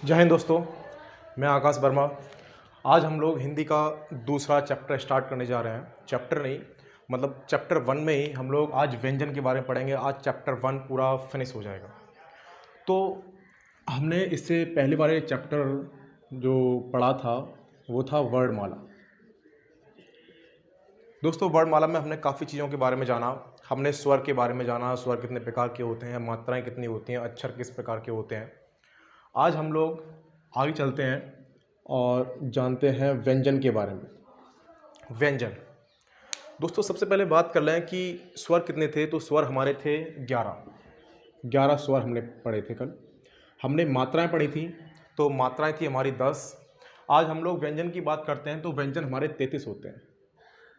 जय हिंद दोस्तों, मैं आकाश वर्मा। आज हम लोग हिंदी का दूसरा चैप्टर स्टार्ट करने जा रहे हैं। चैप्टर नहीं, मतलब चैप्टर 1 में ही हम लोग आज व्यंजन के बारे में पढ़ेंगे। आज चैप्टर 1 पूरा फिनिश हो जाएगा। तो हमने इससे पहले वाले चैप्टर जो पढ़ा था वो था वर्णमाला। दोस्तों, वर्णमाला में हमने काफ़ी चीज़ों के बारे में जाना। हमने स्वर के बारे में जाना, स्वर कितने प्रकार के होते हैं, मात्राएं कितनी होती हैं, अक्षर किस प्रकार के होते हैं। आज हम लोग आगे चलते हैं और जानते हैं व्यंजन के बारे में। व्यंजन दोस्तों, सबसे पहले बात कर लें कि स्वर कितने थे। तो स्वर हमारे थे 11 स्वर हमने पढ़े थे कल। हमने मात्राएं पढ़ी थी, तो मात्राएं थी हमारी 10। आज हम लोग व्यंजन की बात करते हैं तो व्यंजन हमारे 33 होते हैं।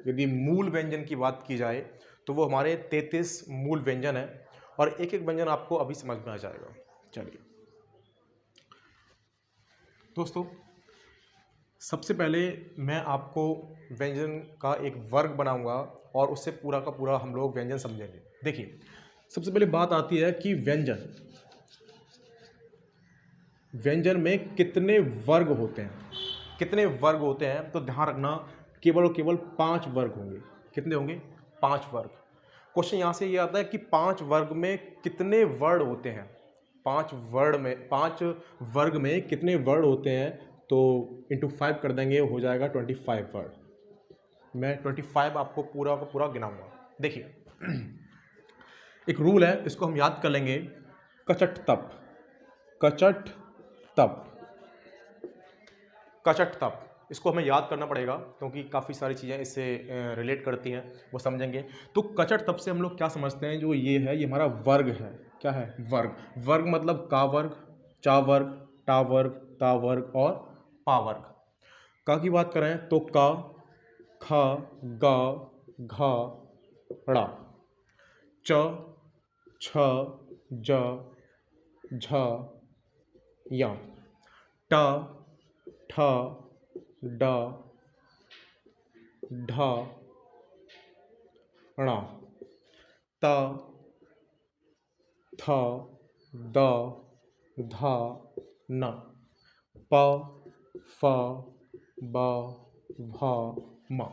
यदि मूल व्यंजन की बात की जाए तो वो हमारे 33 मूल व्यंजन है और एक एक व्यंजन आपको अभी समझ में आ जाएगा। चलिए दोस्तों, सबसे पहले मैं आपको व्यंजन का एक वर्ग बनाऊंगा और उससे पूरा का पूरा हम लोग व्यंजन समझेंगे। देखिए, सबसे पहले बात आती है कि व्यंजन में कितने वर्ग होते हैं। कितने वर्ग होते हैं तो ध्यान रखना, केवल और केवल 5 वर्ग होंगे। कितने होंगे? 5 वर्ग। क्वेश्चन यहाँ से ये आता है कि 5 वर्ग में कितने वर्ण होते हैं। 5 वर्ग में कितने वर्ण होते हैं, तो इंटू 5 कर देंगे, हो जाएगा 25 वर्ड। मैं 25 आपको पूरा का पूरा गिनाऊंगा। देखिए, एक रूल है, इसको हम याद कर लेंगे। कचट तप, कचट तप, कचट तप। इसको हमें याद करना पड़ेगा क्योंकि काफ़ी सारी चीज़ें इससे रिलेट करती हैं, वो समझेंगे। तो कचट तप से हम लोग क्या समझते हैं, जो ये है ये हमारा वर्ग है। क्या है? वर्ग। वर्ग मतलब का वर्ग, चा वर्ग, टा वर्ग, ता वर्ग और पा वर्ग। का की बात करें तो का, खा, गा, घा, ड़ा, च, छ, ज, झ, या, टा, ठा, डा, ढा, णा, ता, था, दा, धा, ना, पा, फा, बा, भा, मा।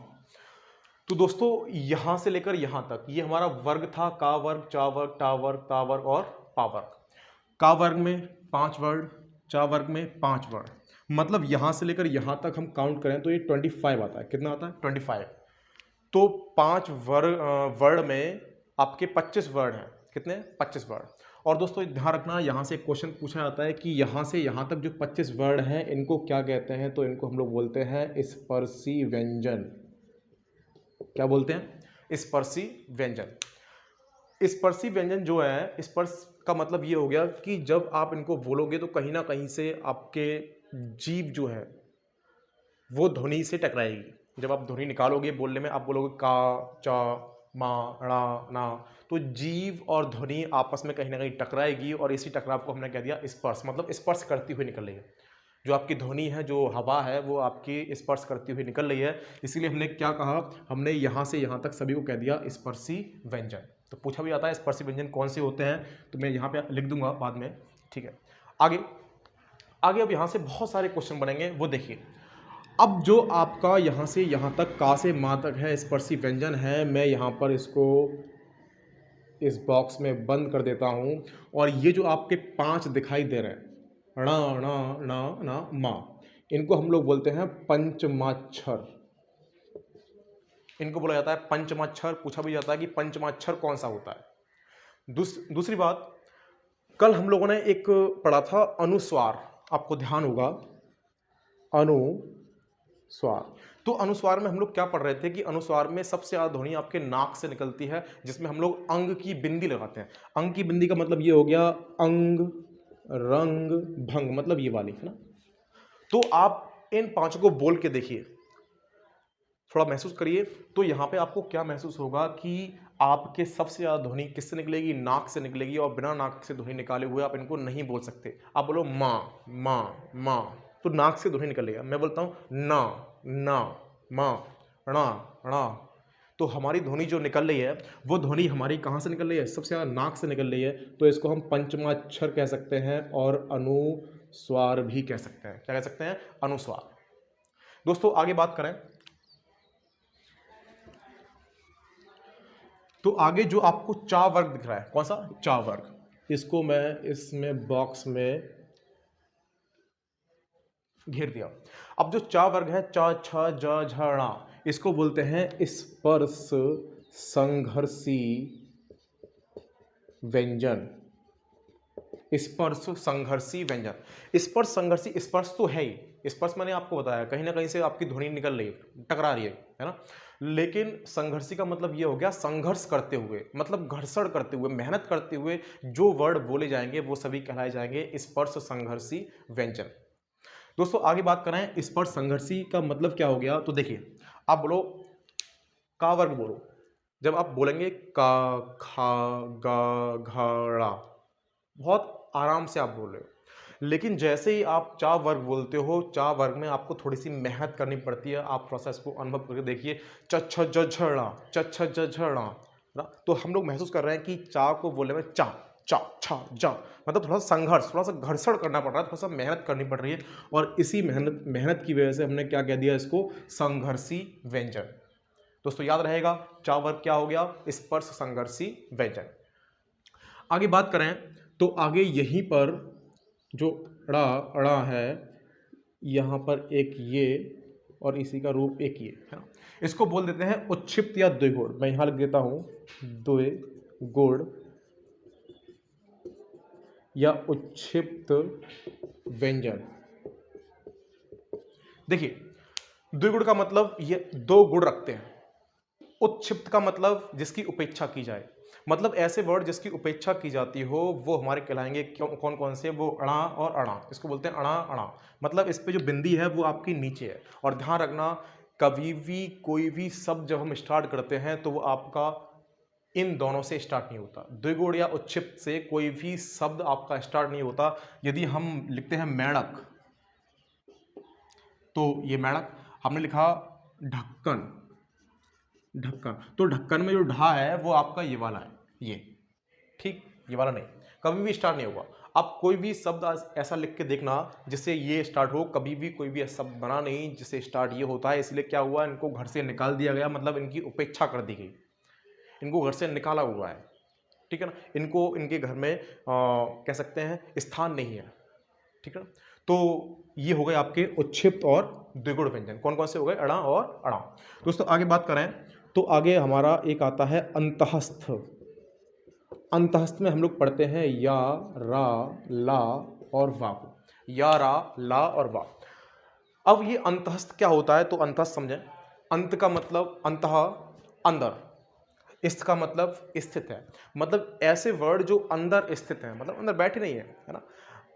तो दोस्तों, यहां से लेकर यहां तक ये हमारा वर्ग था। का वर्ग, चा वर्ग, टा वर्ग, ता वर्ग और पा वर्ग। का वर्ग में 5 वर्ड, चा वर्ग में 5 वर्ड। मतलब यहां से लेकर यहां तक हम काउंट करें तो ये 25 आता है। कितना आता है? 25। तो 5 वर्ड में आपके 25 वर्ड हैं। कितने? 25 वर्ड। और दोस्तों ध्यान रखना, यहाँ से क्वेश्चन पूछा जाता है कि यहाँ से यहाँ तक जो 25 वर्ड हैं इनको क्या कहते हैं, तो इनको हम लोग बोलते हैं स्पर्शी व्यंजन। क्या बोलते हैं? स्पर्शी व्यंजन। स्पर्शी व्यंजन जो है, स्पर्श का मतलब ये हो गया कि जब आप इनको बोलोगे तो कहीं ना कहीं से आपके जीभ जो है वो ध्वनि से टकराएगी। जब आप ध्वनि निकालोगे बोलने में, आप बोलोगे का, चा, मा, णा, ना, तो जीव और ध्वनि आपस में कहीं ना कहीं टकराएगी और इसी टकराव को हमने कह दिया स्पर्श। मतलब स्पर्श करती हुई निकल रही है। जो आपकी ध्वनि है, जो हवा है, वो आपकी स्पर्श करती हुई निकल रही है। इसीलिए हमने क्या कहा, हमने यहाँ से यहाँ तक सभी को कह दिया स्पर्शी व्यंजन। तो पूछा भी जाता है स्पर्शी व्यंजन कौन से होते हैं, तो मैं यहाँ पे लिख दूंगा बाद में। ठीक है, आगे आगे अब यहाँ से बहुत सारे क्वेश्चन बनेंगे, वो देखिए। अब जो आपका यहाँ से यहाँ तक का से माँ तक है, स्पर्शी व्यंजन है, मैं यहाँ पर इसको इस बॉक्स में बंद कर देता हूँ। और ये जो आपके 5 दिखाई दे रहे हैं, ण, ण, ण, न, मा, इनको हम लोग बोलते हैं पंचमाक्षर। इनको बोला जाता है पंचमाक्षर। पूछा भी जाता है कि पंचमाक्षर कौन सा होता है। दूसरी बात, कल हम लोगों ने एक पढ़ा था अनुस्वार, आपको ध्यान होगा, अनुस्वार। तो अनुस्वार में हम लोग क्या पढ़ रहे थे कि अनुस्वार में सबसे ज्यादा ध्वनि आपके नाक से निकलती है, जिसमें हम लोग अंग की बिंदी लगाते हैं। अंग की बिंदी का मतलब ये हो गया अंग, रंग, भंग, मतलब ये वाली है ना। तो आप इन 5 को बोल के देखिए, थोड़ा महसूस करिए। तो यहाँ पे आपको क्या महसूस होगा कि आपके सबसे ज्यादा ध्वनि किससे निकलेगी? नाक से निकलेगी। और बिना नाक से ध्वनि निकाले हुए आप इनको नहीं बोल सकते। आप बोलो माँ, माँ, माँ, तो नाक से ध्वनि निकलेगा। मैं बोलता हूँ ना, ना, माँ, णा, णा, तो हमारी ध्वनि जो निकल रही है वो ध्वनि हमारी कहाँ से निकल रही है? सबसे ज़्यादा नाक से निकल रही है। तो इसको हम पंचमाक्षर कह सकते हैं और अनुस्वार भी कह सकते हैं। क्या कह सकते हैं? अनुस्वार। दोस्तों आगे बात करें तो आगे जो आपको चा वर्ग दिख रहा है, कौन सा? चा वर्ग। इसको मैं इसमें बॉक्स में घेर दिया। अब जो चा वर्ग है, च छ ज झ ण, इसको बोलते हैं स्पर्श संघर्षी व्यंजन। स्पर्श संघर्षी व्यंजन। स्पर्श संघर्षी, स्पर्श तो है ही, स्पर्श मैंने आपको बताया कहीं ना कहीं से आपकी ध्वनि निकल रही है, टकरा रही है ना। लेकिन संघर्षी का मतलब ये हो गया संघर्ष करते हुए, मतलब घर्षण करते हुए, मेहनत करते हुए जो वर्ड बोले जाएंगे वो सभी कहलाए जाएंगे स्पर्श संघर्षी व्यंजन। दोस्तों आगे बात करें स्पर्श संघर्षी का मतलब क्या हो गया, तो देखिए आप बोलो का वर्ग बोलो, जब आप बोलेंगे का खा गा घा ड़ा, बहुत आराम से आप बोल रहे हो। लेकिन जैसे ही आप चा वर्ग बोलते हो, चा वर्ग में आपको थोड़ी सी मेहनत करनी पड़ती है। आप थोड़ा सा इसको अनुभव करके देखिए, च छ ज झ ण, च छ ज झ ण ना, तो हम लोग महसूस कर रहे हैं कि चा को बोलने में चा चा छा जा, मतलब थोड़ा सा संघर्ष, थोड़ा सा घर्षण करना पड़ रहा है, थोड़ा सा मेहनत करनी पड़ रही है। और इसी मेहनत की वजह से हमने क्या कह दिया इसको? संघर्षी व्यंजन। दोस्तों याद रहेगा चा वर्ग क्या हो गया? स्पर्श संघर्षी व्यंजन। आगे बात करें तो आगे यहीं पर जो अड़ा अड़ा है, यहाँ पर एक ये और इसी का रूप एक ये है ना, इसको बोल देते हैं उच्छिप्त या द्विगुण। मैं यहाँ लिख देता हूँ द्विगुण या उच्छिप्त व्यंजन। देखिए द्विगुण का मतलब ये दो गुण रखते हैं। उच्छिप्त का मतलब जिसकी उपेक्षा की जाए, मतलब ऐसे वर्ड जिसकी उपेक्षा की जाती हो वो हमारे कहलाएंगे कौन कौन से? वो अणा और अणा, इसको बोलते हैं अणा अणा। मतलब इस पे जो बिंदी है वो आपकी नीचे है। और ध्यान रखना कभी भी कोई भी शब्द जब हम स्टार्ट करते हैं तो वो आपका इन दोनों से स्टार्ट नहीं होता। द्विगुण या उच्छिप्त से कोई भी शब्द आपका स्टार्ट नहीं होता। यदि हम लिखते हैं मेढक, तो ये मेढक, हमने लिखा ढक्कन, ढक्कन, तो ढक्कन में जो ढा है वो आपका ये वाला है, ये ठीक, ये वाला नहीं, कभी भी स्टार्ट नहीं होगा। आप कोई भी शब्द ऐसा लिख के देखना जिससे ये स्टार्ट हो, कभी भी कोई भी शब्द बना नहीं जिससे स्टार्ट ये होता है। इसलिए क्या हुआ, इनको घर से निकाल दिया गया, मतलब इनकी उपेक्षा कर दी गई, इनको घर से निकाला हुआ है, ठीक है ना। इनको इनके घर में कह सकते हैं स्थान नहीं है, ठीक है ना। तो ये हो गए आपके उच्छिप्त और द्विगुण व्यंजन। कौन कौन से हो गए? अड़ा और अड़ा। दोस्तों आगे बात करें तो आगे हमारा एक आता है अंतःस्थ। अंतःस्थ में हम लोग पढ़ते हैं या रा ला और वा को, या रा ला और वा। अब ये अंतःस्थ क्या होता है, तो अंतःस्थ समझें। अंत का मतलब अंतः, अंदर, स्थ का मतलब स्थित है, मतलब ऐसे वर्ड जो अंदर स्थित है, मतलब अंदर बैठे नहीं है ना,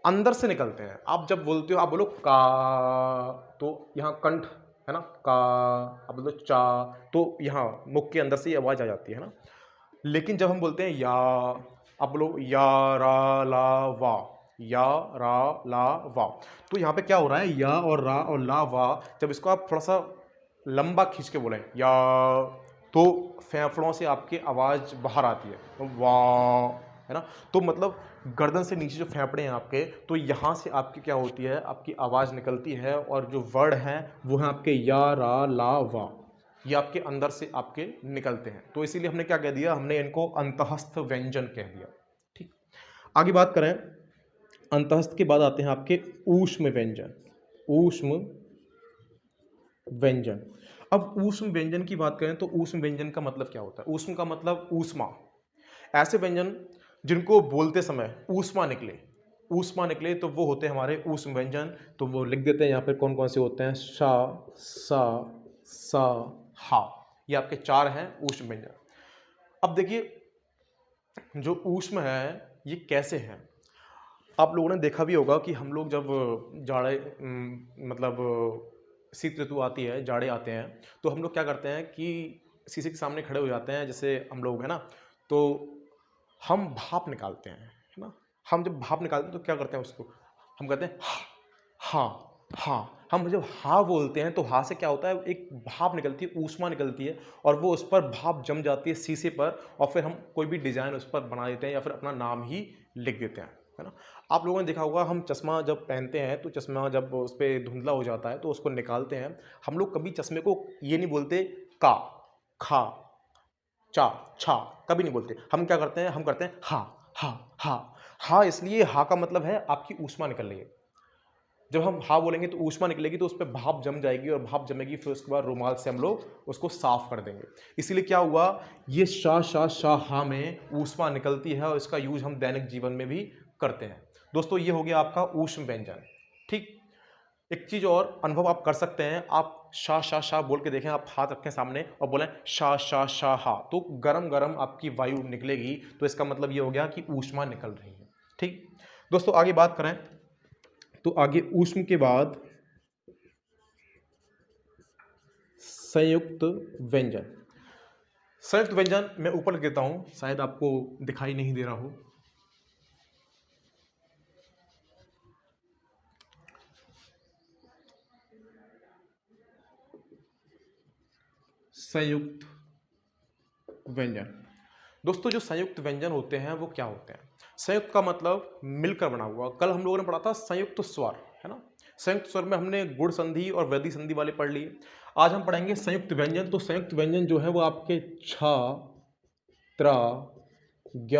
अंदर से निकलते हैं। आप जब बोलते हो, आप बोलो का, तो यहाँ कंठ है ना, का। आप बोलो चा, तो यहाँ मुख के अंदर से ये आवाज आ जाती है ना। लेकिन जब हम बोलते हैं या, आप बोलो या रा ला वा, या रा ला वा, तो यहाँ पे क्या हो रहा है, या और रा और ला वा, जब इसको आप थोड़ा सा लंबा खींच के बोलें या, तो फेफड़ों से आपकी आवाज़ बाहर आती है, तो वाह, है ना। तो मतलब गर्दन से नीचे जो फेफड़े हैं आपके, तो यहाँ से आपकी क्या होती है, आपकी आवाज़ निकलती है। और जो वर्ड हैं वो हैं आपके या रा ला वा, ये आपके अंदर से आपके निकलते हैं। तो इसीलिए हमने क्या कह दिया, हमने इनको अंतःस्थ व्यंजन कह दिया, ठीक। आगे बात करें, अंतःस्थ के बाद आते हैं आपके ऊष्म व्यंजन। ऊष्म व्यंजन। अब ऊष्म व्यंजन की बात करें तो ऊष्म व्यंजन का मतलब क्या होता है? ऊष्म का मतलब ऊष्मा, ऐसे व्यंजन जिनको बोलते समय ऊष्मा निकले, ऊष्मा निकले, तो वो होते हैं हमारे ऊष्म व्यंजन। तो वो लिख देते हैं यहाँ पे कौन कौन से होते हैं, शा सा सा हा, ये आपके चार हैं ऊष्म व्यंजन। अब देखिए जो ऊष्म है ये कैसे है, आप लोगों ने देखा भी होगा कि हम लोग जब जाड़े मतलब शीत ऋतु आती है, जाड़े आते हैं, तो हम लोग क्या करते हैं कि शीशे के सामने खड़े हो जाते हैं, जैसे हम लोग है ना, तो हम भाप निकालते हैं, है ना। हम जब भाप निकालते हैं तो क्या करते हैं, उसको हम कहते हैं हाँ हाँ। हम जब हाँ बोलते हैं तो हाँ से क्या होता है, एक भाप निकलती है, ऊष्मा निकलती है, और वो उस पर भाप जम जाती है शीशे पर, और फिर हम कोई भी डिज़ाइन उस पर बना देते हैं या फिर अपना नाम ही लिख देते हैं। है ना। आप लोगों ने देखा होगा, हम चश्मा जब पहनते हैं तो चश्मा जब उस पर धुंधला हो जाता है तो उसको निकालते हैं। हम लोग कभी चश्मे को ये नहीं बोलते का, खा, चा, छा, कभी नहीं बोलते। हम क्या करते हैं, हम करते हैं हा, हा, हा। हा इसलिए, हा का मतलब है आपकी ऊष्मा निकल रही है। जब हम हा बोलेंगे तो ऊष्मा निकलेगी, तो उस पर भाप जम जाएगी, और भाप जमेगी, फिर उसके बाद रुमाल से हम लोग उसको साफ कर देंगे। इसीलिए क्या हुआ, ये शाह हा में ऊष्मा निकलती है, और इसका यूज हम दैनिक जीवन में भी करते हैं। दोस्तों ये हो गया आपका ऊष्म व्यंजन। ठीक, एक चीज और अनुभव आप कर सकते हैं, आप शाह बोल के देखें, आप हाथ रखें सामने और बोलें शाह हा, तो गरम गरम आपकी वायु निकलेगी, तो इसका मतलब ये हो गया कि ऊष्मा निकल रही है। ठीक दोस्तों, आगे बात करें तो आगे ऊष्म के बाद संयुक्त व्यंजन। संयुक्त व्यंजन मैं ऊपर लिख देता हूं, शायद आपको दिखाई नहीं दे रहा हो। संयुक्त व्यंजन। दोस्तों जो संयुक्त व्यंजन होते हैं वो क्या होते हैं? संयुक्त का मतलब मिलकर बना हुआ। कल हम लोगों ने पढ़ा था संयुक्त स्वर, है ना। संयुक्त स्वर में हमने गुण संधि और वृद्धि संधि वाले पढ़ लिए। आज हम पढ़ेंगे संयुक्त व्यंजन। तो संयुक्त व्यंजन जो है वो आपके छ, त्र, ज्ञ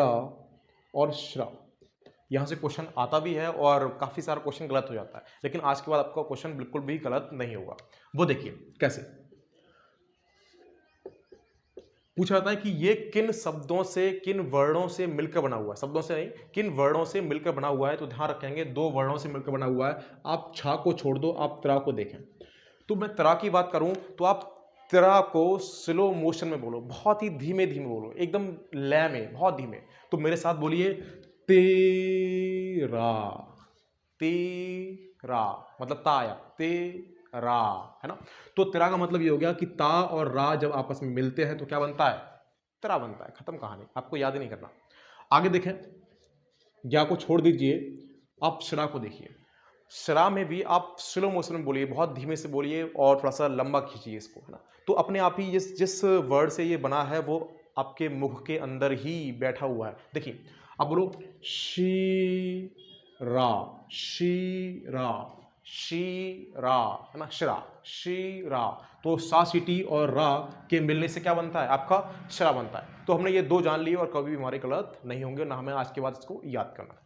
और श्र, यहाँ से क्वेश्चन आता भी है और काफ़ी सारा क्वेश्चन गलत हो जाता है, लेकिन आज के बाद आपका क्वेश्चन बिल्कुल भी गलत नहीं होगा। वो देखिए कैसे पूछा जाता है कि ये किन शब्दों से, किन वर्णों से मिलकर बना हुआ है। शब्दों से नहीं, किन वर्णों से मिलकर बना हुआ है। तो ध्यान रखेंगे, दो वर्णों से मिलकर बना हुआ है। आप छा को छोड़ दो, आप त्रा को देखें। तो मैं त्रा की बात करूं तो आप त्रा को स्लो मोशन में बोलो, बहुत ही धीमे धीमे बोलो, एकदम लय में, बहुत धीमे। तो मेरे साथ बोलिए तेरा, तेरा मतलब ता आया, तेरा, है ना। तो तेरा का मतलब ये हो गया कि ता और रा जब आपस में मिलते हैं तो क्या बनता है? तेरा बनता है। खत्म कहानी, आपको याद ही नहीं करना। आगे देखें, ज्ञा को छोड़ दीजिए, आप श्रा को देखिए। श्रा में भी आप स्लो मोशन में बोलिए, बहुत धीमे से बोलिए और थोड़ा सा लंबा खींचिए इसको, है ना। तो अपने आप ही जिस वर्ड से ये बना है वो आपके मुख के अंदर ही बैठा हुआ है। देखिए, अब बोलो शी रा, शी रा, शी रा, है ना, श्रा, शी रा। तो सा सीटी और रा के मिलने से क्या बनता है? आपका श्रा बनता है। तो हमने ये दो जान लिए और कभी भी हमारे गलत नहीं होंगे, ना हमें आज के बाद इसको याद करना।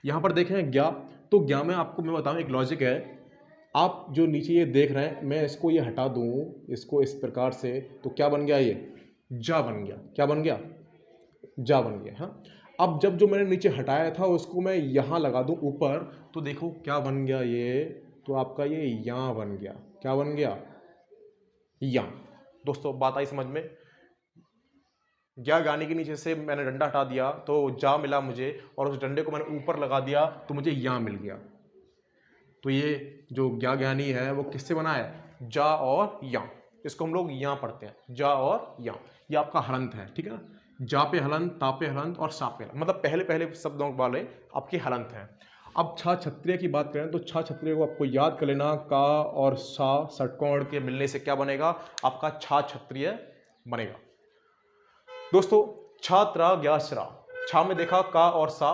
यहाँ पर देखें ज्ञा, तो ज्ञा में आपको मैं बताऊँ एक लॉजिक है। आप जो नीचे ये देख रहे हैं, मैं इसको ये हटा दूँ इसको इस प्रकार से, तो क्या बन गया? ये जा बन गया। क्या बन गया? जा बन गया। हाँ, अब जब जो मैंने नीचे हटाया था उसको मैं यहाँ लगा दूँ ऊपर, तो देखो क्या बन गया ये, तो आपका ये यहाँ बन गया। क्या बन गया? यहाँ। दोस्तों बात आई समझ में? ज्ञा गाने के नीचे से मैंने डंडा हटा दिया तो जा मिला मुझे, और उस डंडे को मैंने ऊपर लगा दिया तो मुझे या मिल गया। तो ये जो ज्ञा ज्ञानी है वो किससे बना है? जा और या। इसको हम लोग या पढ़ते हैं, जा और या। ये आपका हलंत है, ठीक है ना। जा पे हलंत, ता पे हलंत और सा पे हलंत, मतलब पहले पहले शब्दों वाले आपके हलंत हैं। अब छा क्षत्रिय की बात करें तो छा क्षत्रिय को आपको याद कर लेना, का और सा षटकोण के मिलने से क्या बनेगा? आपका छा क्षत्रिय बनेगा। दोस्तों छा त्रा ज्ञा श्रा, छा में देखा का और सा,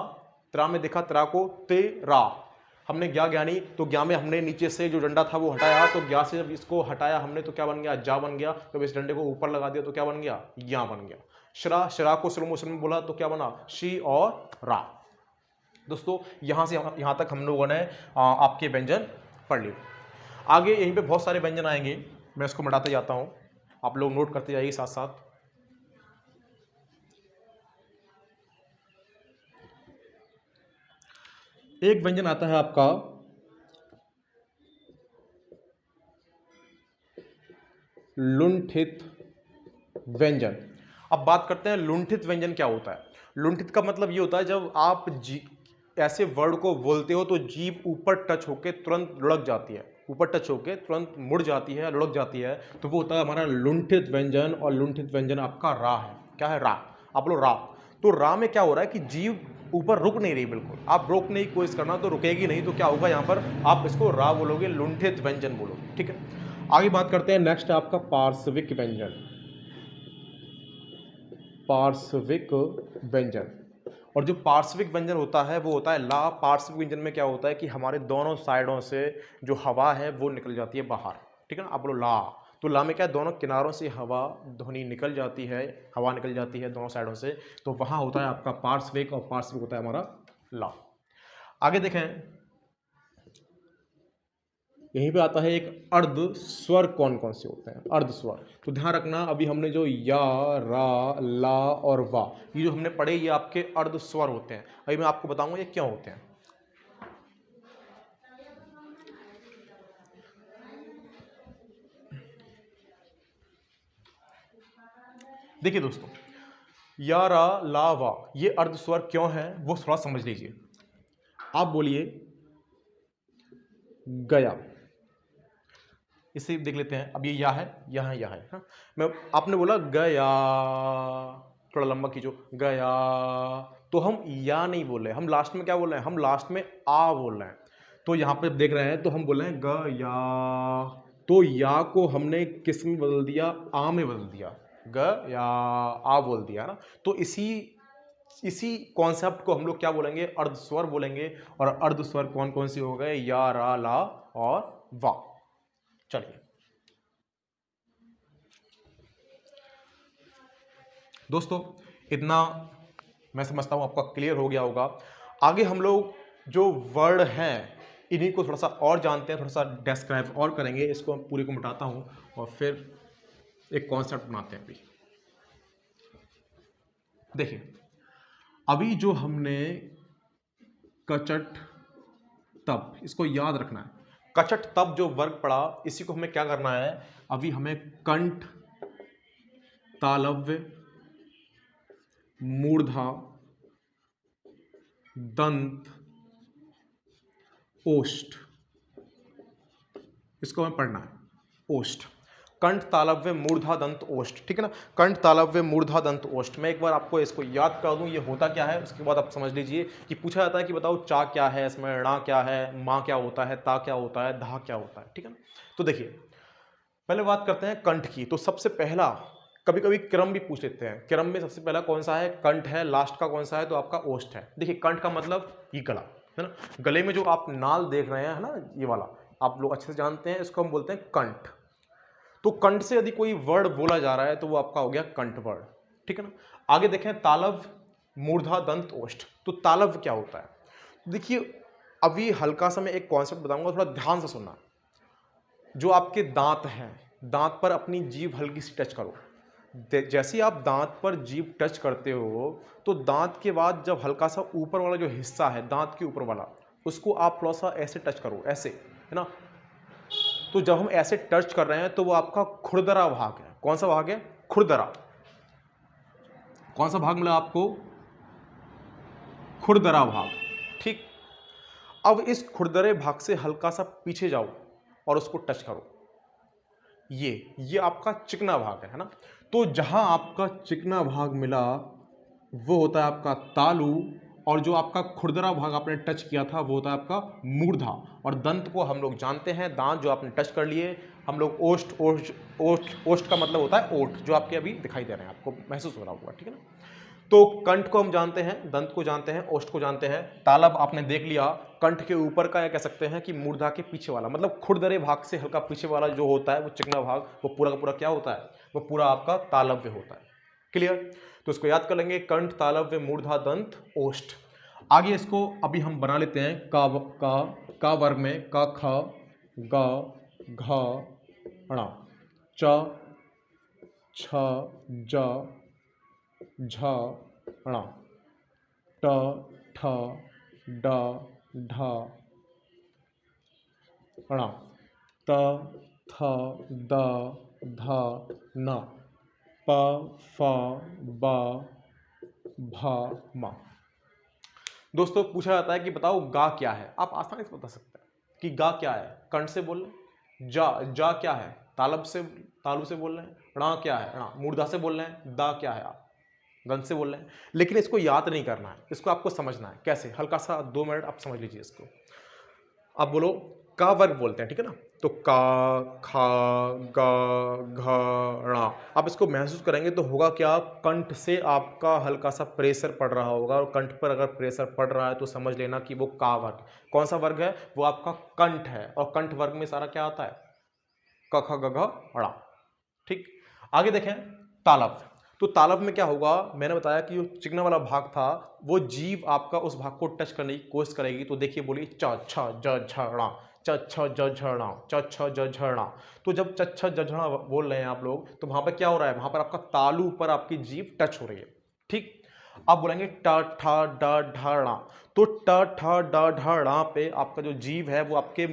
त्रा में देखा त्रा को, ते रा। हमने ज्ञा ज्ञानी, तो ज्ञा में हमने नीचे से जो डंडा था वो हटाया, तो ज्ञा से जब इसको हटाया हमने तो क्या बन गया? जा बन गया। जब इस डंडे को ऊपर लगा दिया तो क्या बन गया? या बन गया। श्रा, श्रा को स्लो मोशन में बोला तो क्या बना? शी और रा। दोस्तों यहाँ से यहाँ तक हम लोगों ने आपके व्यंजन पढ़ लिए। आगे यहीं पे बहुत सारे व्यंजन आएंगे, मैं इसको मिटाते जाता हूँ, आप लोग नोट करते जाइए साथ साथ। एक व्यंजन आता है आपका लुंठित व्यंजन। अब बात करते हैं लुंठित व्यंजन क्या होता है। लुंठित का मतलब ये होता है जब आप ऐसे वर्ड को बोलते हो तो जीभ ऊपर टच होके तुरंत लुढ़क जाती है, ऊपर टच होके तुरंत मुड़ जाती है, लुढ़क जाती है, तो वो होता है हमारा लुंठित व्यंजन। और लुंठित व्यंजन आपका रा है। क्या है? रा। आप लोग रा, तो रा में क्या हो रहा है कि जीभ ऊपर रुक नहीं रही, बिल्कुल आप रोकने की कोशिश करना तो रुकेगी नहीं, तो क्या होगा यहाँ पर? आप इसको रा बोलोगे, लुंठित व्यंजन बोलोगे, ठीक है। आगे बात करते हैं, नेक्स्ट आपका पार्श्विक व्यंजन। पार्श्विक व्यंजन, और जो पार्श्विक व्यंजन होता है वो होता है ला। पार्श्विक व्यंजन में क्या होता है कि हमारे दोनों साइडों से जो हवा है वो निकल जाती है बाहर, ठीक है ना। आप बोलो ला, तो ला में क्या है, दोनों किनारों से हवा ध्वनि निकल जाती है, हवा निकल जाती है दोनों साइडों से, तो वहाँ होता है आपका पार्श्विक, और पार्श्विक होता है हमारा ला। आगे देखें, यहीं पे आता है एक अर्ध स्वर कौन कौन से होते हैं, अर्ध स्वर। तो ध्यान रखना, अभी हमने जो या, रा, ला और वा, ये जो हमने पढ़े ये आपके अर्ध स्वर होते हैं। अभी मैं आपको बताऊंगा ये क्यों होते हैं। देखिए दोस्तों, या, रा, ला, वा, ये अर्ध स्वर क्यों है वो थोड़ा समझ लीजिए। आप बोलिए गया, इसे देख लेते हैं। अब ये या है, यहाँ या है, हाँ? मैं, आपने बोला गया, थोड़ा लंबा खींचो, गया, तो हम या नहीं बोल रहे, हम लास्ट में क्या बोल रहे हैं, हम लास्ट में आ बोल रहे हैं। तो यहाँ पे देख रहे हैं तो हम बोल रहे हैं गया, तो या को हमने किस में बदल दिया, आ में बदल दिया, ग या आ बोल दिया ना। तो इसी कॉन्सेप्ट को हम लोग क्या बोलेंगे, अर्ध स्वर बोलेंगे। और अर्ध स्वर कौन कौन से हो गए, या, रा, ला और वा। चलिए दोस्तों, इतना मैं समझता हूं आपका क्लियर हो गया होगा। आगे हम लोग जो वर्ड हैं इन्हीं को थोड़ा सा और जानते हैं, थोड़ा सा डिस्क्राइब और करेंगे। इसको पूरे को मिटाता हूं और फिर एक कॉन्सेप्ट बनाते हैं। अभी देखिए, अभी जो हमने कचट तब, इसको याद रखना है, कचट तब जो वर्ग पड़ा, इसी को हमें क्या करना है, अभी हमें कंठ, तालव्य, मूर्धा, दंत, ओष्ठ, इसको हमें पढ़ना है। ओष्ठ, कंठ, तालव्य, मूर्धा, दंत, ओष्ठ, ठीक है ना। कंठ, तालव्य, मूर्धा, दंत, ओष्ठ। मैं एक बार आपको इसको याद कर दूं ये होता क्या है, उसके बाद आप समझ लीजिए कि पूछा जाता है कि बताओ चा क्या है, इसमें णा क्या है, माँ क्या होता है, ता क्या होता है, धा क्या होता है, ठीक है ना। तो देखिए, पहले बात करते हैं कंठ की। तो सबसे पहला, कभी कभी क्रम भी पूछ लेते हैं, क्रम में सबसे पहला कौन सा है, कंठ है, लास्ट का कौन सा है, तो आपका ओष्ठ है। देखिए, कंठ का मतलब ये गला है ना, गले में जो आप नाल देख रहे हैं है ना, ये वाला आप लोग अच्छे से जानते हैं, इसको हम बोलते हैं कंठ। तो कंठ से यदि कोई वर्ड बोला जा रहा है तो वो आपका हो गया कंठ वर्ड, ठीक है ना। आगे देखें, तालव, मूर्धा, दंत, ओष्ठ। तो तालव क्या होता है, देखिए अभी हल्का सा मैं एक कॉन्सेप्ट बताऊंगा, थोड़ा ध्यान से सुनना। जो आपके दांत हैं, दांत पर अपनी जीभ हल्की सी टच करो। जैसे आप दांत पर जीभ टच करते हो तो दांत के बाद जब हल्का सा ऊपर वाला जो हिस्सा है दांत के ऊपर वाला, उसको आप थोड़ा सा ऐसे टच करो, ऐसे, है ना। तो जब हम ऐसे टच कर रहे हैं तो वो आपका खुरदरा भाग है। कौन सा भाग है, खुरदरा। कौन सा भाग मिला आपको, खुरदरा भाग, ठीक। अब इस खुरदरे भाग से हल्का सा पीछे जाओ और उसको टच करो, ये आपका चिकना भाग है ना। तो जहां आपका चिकना भाग मिला वो होता है आपका तालु, और जो आपका खुरदरा भाग आपने टच किया था वो होता है आपका मूर्धा। और दंत को हम लोग जानते हैं, दांत जो आपने टच कर लिए हम लोग, ओष्ठ, ओष्ठ, ओष्ठ, ओष्ठ का मतलब होता है ओठ, जो आपके अभी दिखाई दे रहे हैं, आपको महसूस हो रहा होगा, ठीक है ना। तो कंठ को हम जानते हैं, दंत को जानते हैं, ओष्ठ को जानते हैं, तालब आपने देख लिया, कंठ के ऊपर का या कह सकते हैं कि मूर्धा के पीछे वाला, मतलब खुरदरे भाग से हल्का पीछे वाला जो होता है वो चिकना भाग, वो पूरा का पूरा क्या होता है, वो पूरा आपका तालव्य होता है। क्लियर, तो इसको याद कर लेंगे, कंठ, तालव्य, मूर्धा, दंत, ओष्ठ। आगे इसको अभी हम बना लेते हैं, का वर्ग में का, ख, ग, घ, ण, च, छ, ज, झ, ण, ट, ठ, ड, ढ, ण, त, थ, द, ध, न, प, फ, ब, भ, म। दोस्तों पूछा जाता है कि बताओ गा क्या है, आप आसानी से बता सकते हैं कि गा क्या है, कंठ से बोल रहे हैं। जा क्या है, तालु से बोल रहे हैं। णा क्या है, णा मूर्धा से बोल रहे हैं। दा क्या है, आप गंध से बोल रहे हैं। लेकिन इसको याद नहीं करना है, इसको आपको समझना है। कैसे, हल्का सा 2 मिनट आप समझ लीजिए इसको। आप बोलो का वर्ग बोलते हैं, ठीक है ना। तो का, खा, गा, घ, णा। आप इसको महसूस करेंगे तो होगा क्या, कंठ से आपका हल्का सा प्रेशर पड़ रहा होगा, और कंठ पर अगर प्रेशर पड़ रहा है तो समझ लेना कि वो का वर्ग। कौन सा वर्ग है, वो आपका कंठ है, और कंठ वर्ग में सारा क्या आता है, क ख ग घ ड़ा। ठीक, आगे देखें तालव। तो तालव में क्या होगा, मैंने बताया कि जो चिकना वाला भाग था वो जीव आपका उस भाग को टच करने की कोशिश करेगी। तो देखिए बोलिए च छ ज झ ण, च छ ज झ ण, च छ ज झ ण। तो जब च छ ज झ ण बोल रहे हैं आप लोग, तो वहां पर क्या हो रहा है, वहां पर आपका तालु पर आपकी जीभ टच हो रही है। ठीक, आप बोलेंगे ट ठ ड ढ ण। तो ट ठ ड ढ ण पे आपका जो जीभ है वो आपके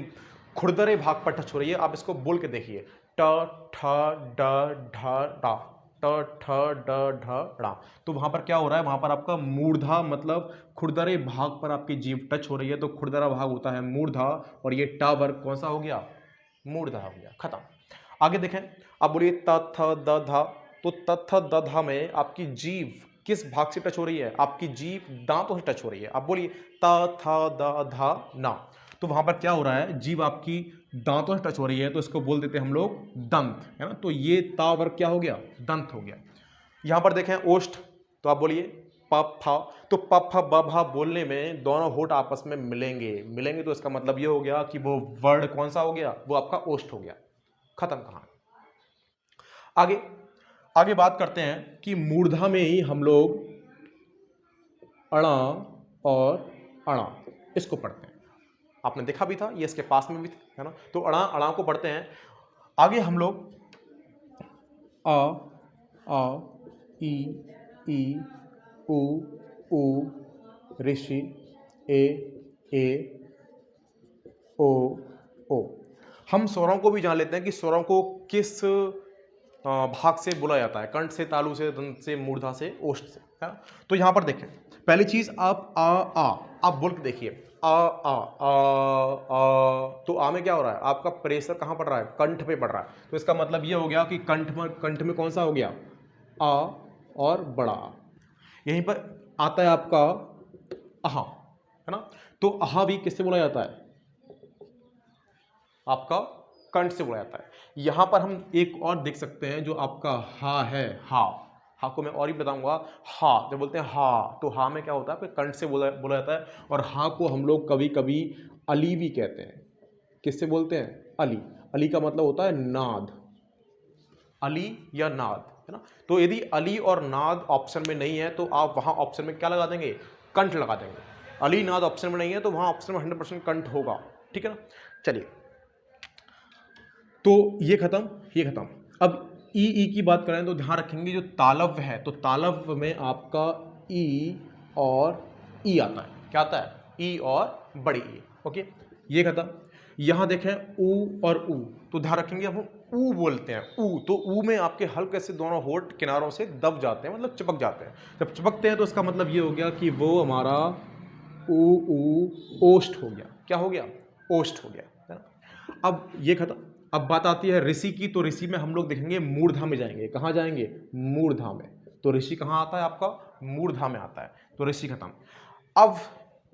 खुरदरे भाग पर टच हो रही है। आप इसको बोल के देखिए, ट ठ ड ढ ड़, ट ठ ड ढ ड़ा। तो वहां पर क्या हो रहा है, वहां पर आपका मूर्धा मतलब खुरदरे भाग पर आपकी जीभ टच हो रही है। तो खुरदरा भाग होता है मूर्धा, और ये टा वर्ग कौन सा हो गया, मूर्धा हो गया। खत्म। आगे देखें, आप बोलिए त थ द ध। तो त थ द ध में आपकी जीभ किस भाग से टच हो रही है, आपकी जीभ दांतों से टच हो रही है। आप बोलिए त थ द ध ना। तो वहां पर क्या हो रहा है, जीभ आपकी दांतों से टच हो रही है, तो इसको बोल देते हैं हम लोग दंत, है ना। तो ये ता वर्ग क्या हो गया, दंत हो गया। यहां पर देखें ओष्ठ। तो आप बोलिए प फ। तो प फ ब भ बोलने में दोनों होठ आपस में मिलेंगे, तो इसका मतलब ये हो गया कि वो वर्ड कौन सा हो गया, वो आपका ओष्ठ हो गया। खत्म कहानी। आगे आगे बात करते हैं कि मूर्धा में ही हम लोग अणा और अणा इसको पढ़ते हैं। आपने देखा भी था, ये इसके पास में भी था, है ना। तो अणा अणा को पढ़ते हैं। आगे हम लोग आ ई उ ऋषि ए ओ। हम स्वरों को भी जान लेते हैं कि स्वरों को किस भाग से बोला जाता है, कंठ से, तालु से, दंत से, मूर्धा से, ओष्ठ से, है ना। तो यहां पर देखें, पहली चीज आप आप बोल के देखिए, आ। तो आ में क्या हो रहा है, आपका प्रेशर कहां पड़ रहा है, कंठ पे पड़ रहा है। तो इसका मतलब ये हो गया कि कंठ में कौन सा हो गया, आ और बड़ा आ। यहीं पर आता है आपका अहा, है ना। तो अहा भी किससे बोला जाता है, आपका कंठ से बोला जाता है। यहां पर हम एक और देख सकते हैं, जो आपका हा है, हा को मैं और ही बताऊंगा। हा जब बोलते हैं हा, तो हा में क्या होता है, आपके कंठ से बोला जाता है। और हा को हम लोग कभी कभी अली भी कहते हैं। किससे बोलते हैं, अली। अली का मतलब होता है नाद, अली या नाद, है ना। तो यदि अली और नाद ऑप्शन में नहीं है, तो आप वहां ऑप्शन में क्या लगा देंगे, कंठ लगा देंगे। अली नाद ऑप्शन में नहीं है, तो वहां ऑप्शन में 100% कंठ होगा, ठीक है ना। चलिए, तो ये खत्म। अब ई की बात करें तो ध्यान रखेंगे, जो तालव्य है, तो तालव्य में आपका ई और ई आता है। क्या आता है, ई और बड़ी ई। ओके, ये खत्म। यहां देखें ऊ और ऊ, तो ध्यान रखेंगे अब हम ऊ बोलते हैं। ऊ, तो ऊ में आपके हल्के से दोनों होठ किनारों से दब जाते हैं, मतलब चिपक जाते हैं। जब चिपकते हैं तो इसका मतलब ये हो गया कि वो हमारा ऊ ओष्ठ हो गया। क्या हो गया, ओष्ठ हो गया, है ना। अब ये खत्म। अब बात आती है ऋषि की। तो ऋषि में हम लोग देखेंगे मूर्धा में जाएंगे। कहाँ जाएंगे, मूर्धा में। तो ऋषि कहाँ आता है, आपका मूर्धा में आता है। तो ऋषि खत्म। अब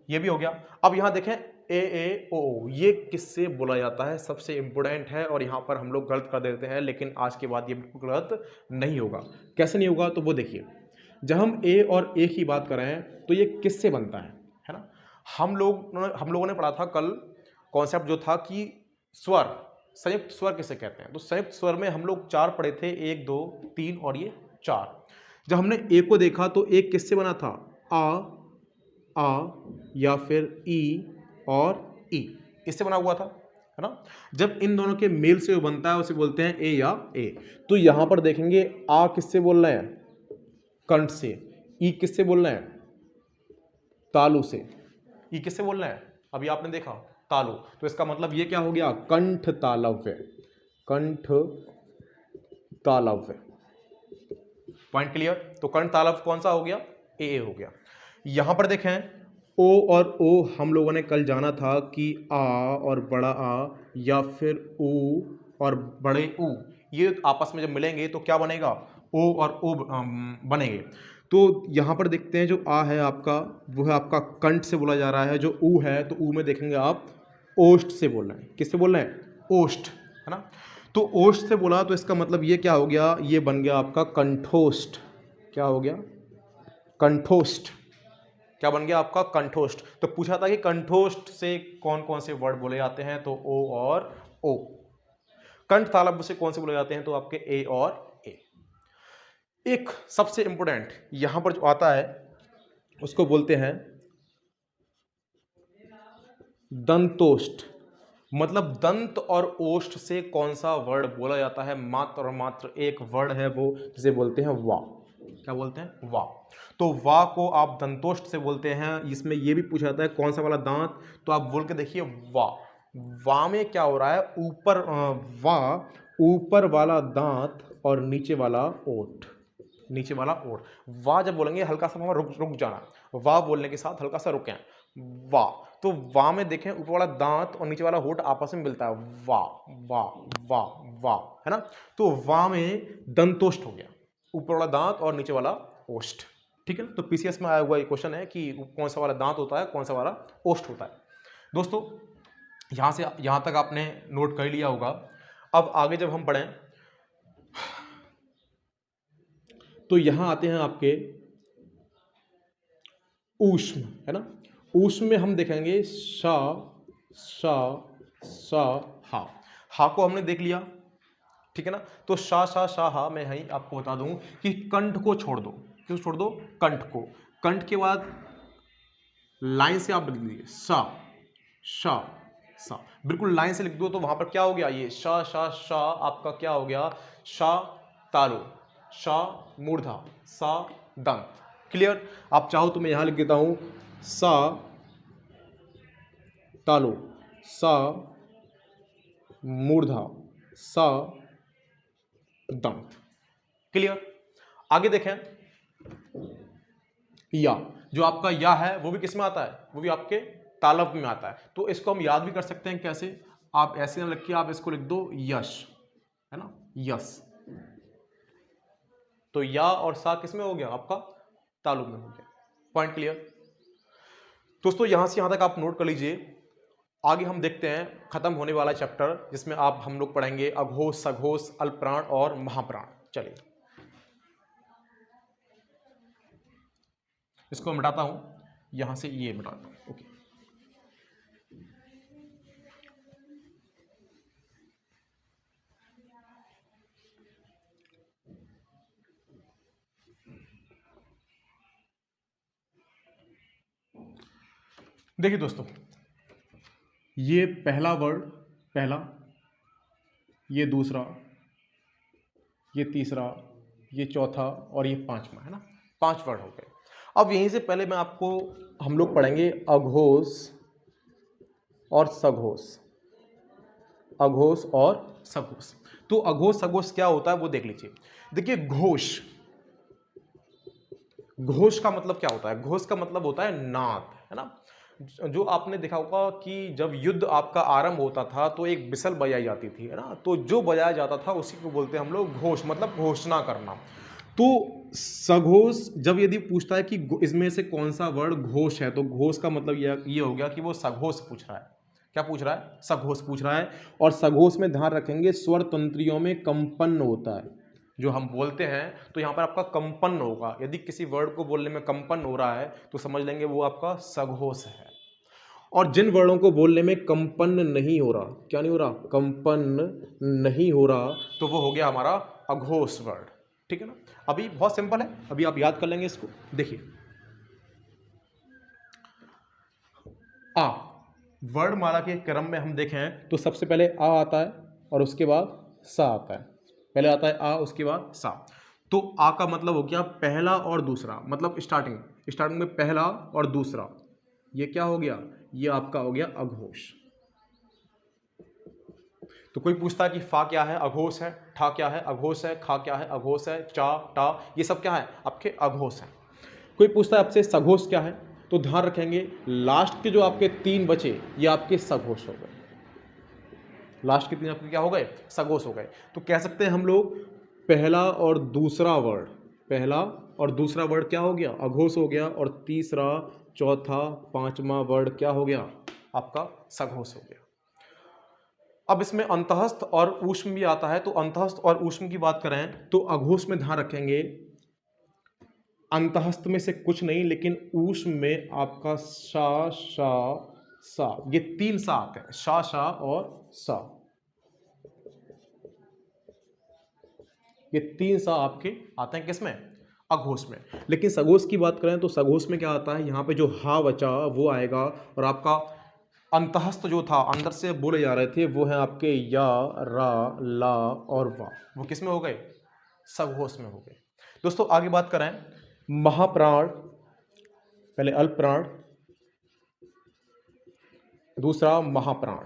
ये भी हो गया। अब यहां देखें ए ओ, ये किससे बोला जाता है, सबसे इंपोर्टेंट है, और यहां पर हम लोग गलत कर देते हैं, लेकिन आज के बाद ये बिल्कुल गलत नहीं होगा। कैसे नहीं होगा, तो वो देखिए, जब हम ए और ए की बात करें तो ये किससे बनता है ना। हम लोगों ने पढ़ा था कल, कॉन्सेप्ट जो था कि स्वर, संयुक्त स्वर किसे कहते हैं। तो संयुक्त स्वर में हम लोग 4 पढ़े थे, 1 2 3 और ये 4। जब हमने ए को देखा तो एक किससे बना था, आ या फिर ई और ई, इससे बना हुआ था, है ना। जब इन दोनों के मेल से वो बनता है, उसे बोलते हैं ए या ए। तो यहां पर देखेंगे आ किससे बोल रहे हैं, कंठ से। ई किससे बोल रहे हैं, तालु से। ई किससे बोल रहे हैं, अभी आपने देखा तालु। तो इसका मतलब ये क्या हो गया, कंठ तालव्य, कंठ तालव्य। Point clear. तो कंठ तालव्य कौन सा हो गया, ए हो गया। यहां पर देखें ओ और ओ, हम लोगों ने कल जाना था कि आ और बड़ा आ या फिर ऊ और बड़े ऊ, ये आपस में जब मिलेंगे तो क्या बनेगा, ओ और ओ बनेंगे। तो यहां पर देखते हैं, जो आ है आपका, वो है आपका कंठ से बोला जा रहा है। जो ऊ है, तो ऊ में देखेंगे आप ओष्ठ से बोल रहे हैं। किससे बोल रहे हैं? ओष्ठ, है ना। तो ओष्ठ से बोला तो इसका मतलब ये क्या हो गया, ये बन गया आपका कंठोष्ठ। क्या हो गया? कंठोष्ठ। क्या बन गया आपका? कंठोष्ठ। तो पूछा था कि कंठोष्ठ से कौन कौन से वर्ड बोले जाते हैं, तो ओ और ओ। कंठ तालव्य से कौन से बोले जाते हैं, तो आपके ए और ए। एक सबसे इंपॉर्टेंट यहां पर जो आता है उसको बोलते हैं दंतोष्ठ। मतलब दंत और ओष्ठ से कौन सा वर्ड बोला जाता है, मात्र और मात्र एक वर्ड है वो, जिसे बोलते हैं वा। क्या बोलते हैं? वा। तो वा को आप दंतोष्ठ से बोलते हैं। इसमें ये भी पूछा जाता है कौन सा वाला दांत, तो आप बोल के देखिए वा। वा में क्या हो रहा है? ऊपर वा ऊपर वाला दांत और नीचे वाला ओठ। नीचे वाला ओठ। वाह जब बोलेंगे हल्का सा वहां रुक जाना, वाह बोलने के साथ हल्का सा रुकें। वाह, तो वाह में देखें ऊपर वाला दांत और नीचे वाला होठ आपस में मिलता है, वाह वाह वाह वाह, है ना। तो वाह में दंतोष्ठ हो गया, ऊपर वाला दांत और नीचे वाला ओष्ठ। ठीक है ना। तो पीसीएस में आया हुआ ये क्वेश्चन है कि कौन सा वाला दांत होता है, कौन सा वाला ओष्ठ होता है। दोस्तों यहां से यहां तक आपने नोट कर लिया होगा। अब आगे जब हम पढ़ें तो यहां आते हैं आपके ऊष्म, है ना। ऊष्म में हम देखेंगे सा सा सा हा। हा को हमने देख लिया, ठीक है ना। तो सा हा मैं यही आपको बता दूं कि कंठ को छोड़ दो। क्यों छोड़ दो? कंठ को। कंठ के बाद लाइन से आप लिख दीजिए सा सा सा, बिल्कुल लाइन से लिख दो। तो वहां पर क्या हो गया? ये सा आपका क्या हो गया? सा तालु, सा मूर्धा, सा दंत। क्लियर? आप चाहो तो मैं यहां लिख देता हूं सा तालु, सा मूर्धा, सा दंत। क्लियर? आगे देखें, या जो आपका या है वो भी किस में आता है? वो भी आपके तालव्य में आता है। तो इसको हम याद भी कर सकते हैं कैसे? आप ऐसे ना लिखिए, आप इसको लिख दो यश, है ना, यस। तो या और सा किस में हो गया? आपका तालु में हो गया। Point clear? दोस्तों यहां से यहां तक आप नोट कर लीजिए। आगे हम देखते हैं खत्म होने वाला चैप्टर, जिसमें आप हम लोग पढ़ेंगे अघोष, सघोष, अल्पप्राण और महाप्राण। चलिए इसको मिटाता हूं, यहां से ये मिटाता हूं। ओके, देखिए दोस्तों, ये पहला वर्ड, पहला, ये दूसरा, ये तीसरा, ये चौथा और ये पांचवा, है ना। 5 वर्ड हो गए। अब यहीं से पहले मैं आपको, हम लोग पढ़ेंगे अघोष और सघोष। अघोष और सघोष। तो अघोष सघोष क्या होता है वो देख लीजिए। देखिए घोष, घोष का मतलब क्या होता है? घोष का मतलब होता है नाद, है ना। जो आपने देखा होगा कि जब युद्ध आपका आरंभ होता था तो एक बिसल बजाई जाती थी, है ना। तो जो बजाया जाता था उसी को बोलते हैं हम लोग घोष, मतलब घोषणा करना। तो सघोष जब यदि पूछता है कि इसमें से कौन सा वर्ड घोष है, तो घोष का मतलब ये हो गया कि वो सघोष पूछ रहा है। क्या पूछ रहा है? सघोष पूछ रहा है। और सघोष में ध्यान रखेंगे स्वर तंत्रियों में कंपन होता है। जो हम बोलते हैं तो यहाँ पर आपका कंपन होगा। यदि किसी वर्ड को बोलने में कंपन हो रहा है तो समझ लेंगे वो आपका सघोष है। और जिन वर्डों को बोलने में कंपन नहीं हो रहा, क्या नहीं हो रहा? कंपन नहीं हो रहा, तो वो हो गया हमारा अघोष वर्ड। ठीक है ना। अभी बहुत सिंपल है, अभी आप याद कर लेंगे इसको। देखिए आ, वर्णमाला के क्रम में हम देखें तो सबसे पहले आ आता है और उसके बाद सा आता है। पहले आता है आ, उसके बाद सा। तो आ का मतलब हो गया पहला और दूसरा, मतलब स्टार्टिंग में पहला और दूसरा। ये क्या हो गया? ये आपका हो गया अघोष। तो कोई पूछता है कि फा क्या है? अघोष है। ठा क्या है? अघोष है। खा क्या है? अघोष है। चा, टा, ये सब क्या है? आपके अघोष हैं। कोई पूछता है आपसे सघोष क्या है, तो ध्यान रखेंगे लास्ट के जो आपके 3 बचे ये आपके सघोष हो गए। लास्ट के 3 आपके क्या हो गए? सघोष हो गए। तो कह सकते हैं हम लोग पहला और दूसरा वर्ड, पहला और दूसरा वर्ड क्या हो गया? अघोष हो गया। और तीसरा, चौथा, पांचवा वर्ड क्या हो गया? आपका सघोष हो गया। अब इसमें अंतःस्थ और ऊष्म भी आता है, तो अंतःस्थ और ऊष्म की बात करें तो अघोष में ध्यान रखेंगे, अंतःस्थ में से कुछ नहीं लेकिन ऊष्म में आपका सा शा सा, ये 3 सा आते हैं, शा शा और सा, ये 3 सा आपके आते हैं किसमें, अघोष में। लेकिन सघोष की बात करें तो सघोष में क्या आता है, यहाँ पे जो हा बचा वो आएगा, और आपका अंतःस्थ जो था अंदर से बोले जा रहे थे वो है आपके या, रा, ला और वा, वो किस में हो गए, सघोष में हो गए। दोस्तों आगे बात करें, महाप्राण, पहले अल्प प्राण, दूसरा महाप्राण,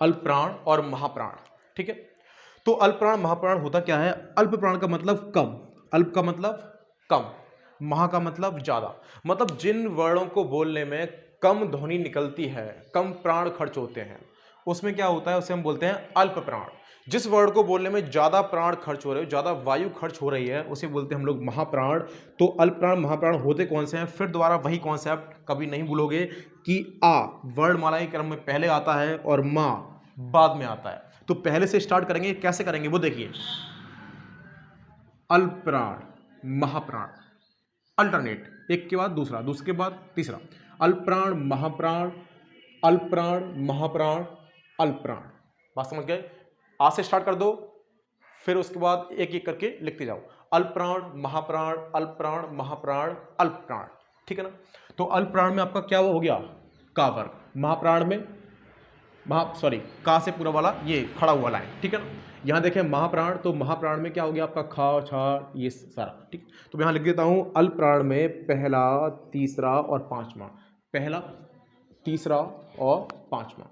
अल्प प्राण और महाप्राण, ठीक है। तो अल्प प्राण महाप्राण होता क्या है, अल्प प्राण का मतलब कम, अल्प का मतलब कम, महा का मतलब ज्यादा, मतलब जिन वर्णों को बोलने में कम ध्वनि निकलती है, कम प्राण खर्च होते हैं, उसमें क्या होता है, उसे हम बोलते हैं अल्प प्राण। जिस वर्ण को बोलने में ज्यादा प्राण खर्च हो रहे हो, ज्यादा वायु खर्च हो रही है, उसे बोलते हैं हम लोग महाप्राण। तो अल्प प्राण महाप्राण होते कौन से हैं, फिर दोबारा वही कॉन्सेप्ट, कभी नहीं भूलोगे कि आ वर्णमाला के क्रम में पहले आता है और मा बाद में आता है। तो पहले से स्टार्ट करेंगे, कैसे करेंगे वो देखिए, अल्प प्राण महाप्राण, अल्टरनेट, एक के बाद दूसरा, दूसरे के बाद तीसरा, अल्प प्राण महाप्राण, अल्प प्राण महाप्राण, अल्प प्राण। बात समझ गए, आज से स्टार्ट कर दो, फिर उसके बाद एक एक करके लिखते जाओ, अल्प प्राण महाप्राण, अल्प प्राण महाप्राण, अल्प प्राण, ठीक है ना। तो अल्प प्राण में आपका क्या हो गया, का वर्ग, महाप्राण में का से पूरा वाला ये खड़ा हुआ लाइन, ठीक है ना। यहाँ देखें महाप्राण, तो महाप्राण में क्या हो गया आपका खा छा ये सारा, ठीक। तो यहाँ लिख देता हूँ, अल्प प्राण में पहला, तीसरा और पांचवा, पहला, तीसरा और पांचवा,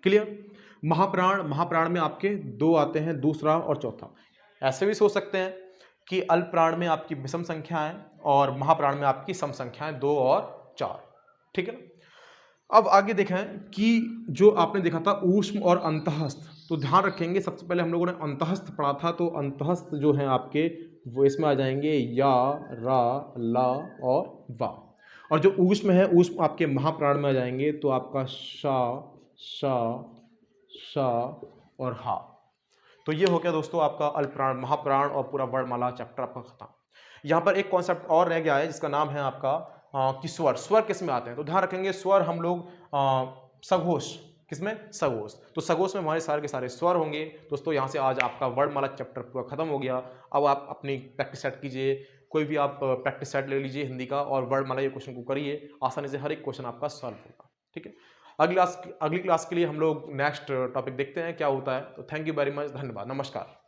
क्लियर। महाप्राण में आपके 2 आते हैं, दूसरा और चौथा। ऐसे भी सोच सकते हैं कि अल्प प्राण में आपकी विषम संख्या है और महाप्राण में आपकी सम संख्याएं 2 और 4, ठीक है ना। अब आगे देखें कि जो आपने देखा था ऊष्म और अंतःस्थ, तो ध्यान रखेंगे, सबसे पहले हम लोगों ने अंतःस्थ पढ़ा था, तो अंतःस्थ जो है आपके वो इसमें आ जाएंगे या, रा, ला और वा, और जो ऊष्म है ऊष्म आपके महाप्राण में आ जाएंगे, तो आपका शा, शा, शा और हा। तो ये हो गया दोस्तों आपका अल्प प्राण महाप्राण और पूरा वर्णमाला चैप्टर आपका खत्म। यहाँ पर एक कॉन्सेप्ट और रह गया है जिसका नाम है आपका कि स्वर किस में आते हैं, तो ध्यान रखेंगे स्वर हम लोग सघोष, किसमें, सघोष, तो सघोष में हमारे सारे के सारे स्वर होंगे। दोस्तों यहाँ से आज आपका वर्णमाला चैप्टर पूरा खत्म हो गया। अब आप अपनी प्रैक्टिस सेट कीजिए, कोई भी आप प्रैक्टिस सेट ले लीजिए हिंदी का और वर्णमाला ये क्वेश्चन को करिए, आसानी से हर एक क्वेश्चन आपका सॉल्व होगा, ठीक है। अगली क्लास के लिए हम लोग नेक्स्ट टॉपिक देखते हैं क्या होता है। तो थैंक यू वेरी मच, धन्यवाद, नमस्कार।